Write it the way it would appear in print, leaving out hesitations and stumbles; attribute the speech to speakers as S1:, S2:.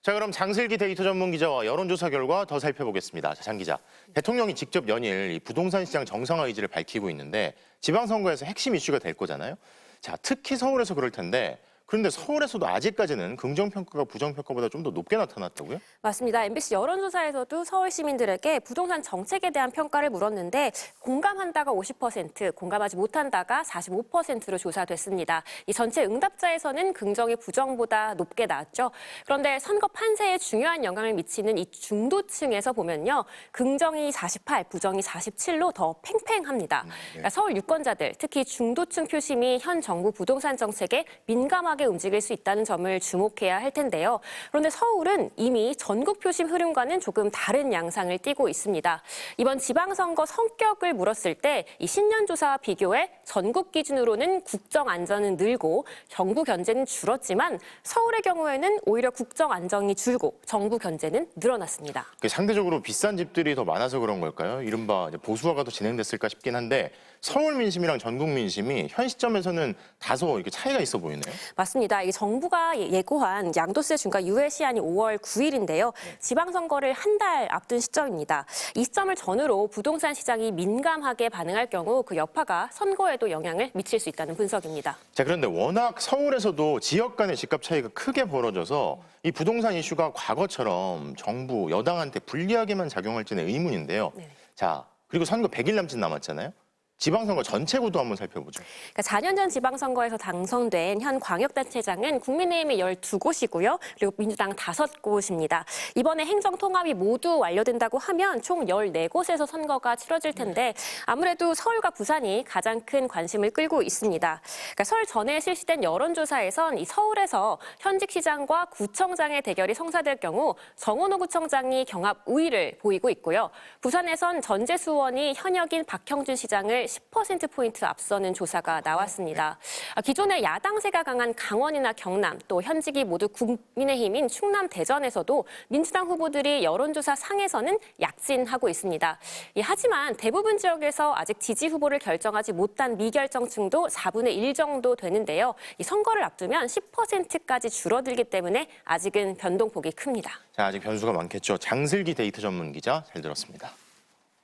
S1: 자, 그럼 장슬기 데이터 전문 기자와 여론조사 결과 더 살펴보겠습니다. 자, 장 기자, 대통령이 직접 연일 이 부동산 시장 정상화 의지를 밝히고 있는데 지방선거에서 핵심 이슈가 될 거잖아요. 자, 특히 서울에서 그럴 텐데 그런데 서울에서도 아직까지는 긍정평가가 부정평가보다 좀 더 높게 나타났다고요?
S2: 맞습니다. MBC 여론조사에서도 서울 시민들에게 부동산 정책에 대한 평가를 물었는데 공감한다가 50%, 공감하지 못한다가 45%로 조사됐습니다. 이 전체 응답자에서는 긍정이 부정보다 높게 나왔죠. 그런데 선거 판세에 중요한 영향을 미치는 이 중도층에서 보면요. 긍정이 48, 부정이 47로 더 팽팽합니다. 그러니까 서울 유권자들, 특히 중도층 표심이 현 정부 부동산 정책에 민감하게 움직일 수 있다는 점을 주목해야 할 텐데요. 그런데 서울은 이미 전국 표심 흐름과는 조금 다른 양상을 띠고 있습니다. 이번 지방선거 성격을 물었을 때 이 신년조사와 비교해 전국 기준으로는 국정 안전은 늘고 정부 견제는 줄었지만 서울의 경우에는 오히려 국정 안정이 줄고 정부 견제는 늘어났습니다.
S1: 상대적으로 비싼 집들이 더 많아서 그런 걸까요? 이른바 보수화가 더 진행됐을까 싶긴 한데 서울 민심이랑 전국 민심이 현 시점에서는 다소 이렇게 차이가 있어 보이네요.
S2: 맞습니다. 이 정부가 예고한 양도세 중과 유예 시한이 5월 9일인데요. 지방선거를 한 달 앞둔 시점입니다. 이 시점을 전후로 부동산 시장이 민감하게 반응할 경우 그 여파가 선거에도 영향을 미칠 수 있다는 분석입니다.
S1: 자, 그런데 워낙 서울에서도 지역 간의 집값 차이가 크게 벌어져서 이 부동산 이슈가 과거처럼 정부, 여당한테 불리하게만 작용할지는 의문인데요.
S2: 네.
S1: 자, 그리고 선거 100일 남짓 남았잖아요. 지방선거 전체 구도 한번 살펴보죠.
S2: 그러니까 4년 전 지방선거에서 당선된 현 광역단체장은 국민의힘이 12곳이고요. 그리고 민주당 5곳입니다. 이번에 행정통합이 모두 완료된다고 하면 총 14곳에서 선거가 치러질 텐데 아무래도 서울과 부산이 가장 큰 관심을 끌고 있습니다. 그러니까 설 전에 실시된 여론조사에선 이 서울에서 현직 시장과 구청장의 대결이 성사될 경우 정원호 구청장이 경합 우위를 보이고 있고요. 부산에선 전재수원이 현역인 박형준 시장을 10%포인트 앞서는 조사가 나왔습니다. 기존에 야당세가 강한 강원이나 경남, 또 현직이 모두 국민의힘인 충남 대전에서도 민주당 후보들이 여론조사 상에서는 약진하고 있습니다. 하지만 대부분 지역에서 아직 지지 후보를 결정하지 못한 미결정층도 4분의 1 정도 되는데요. 이 선거를 앞두면 10%까지 줄어들기 때문에 아직은 변동폭이 큽니다.
S1: 자, 아직 변수가 많겠죠. 장슬기 데이터 전문 기자 잘 들었습니다.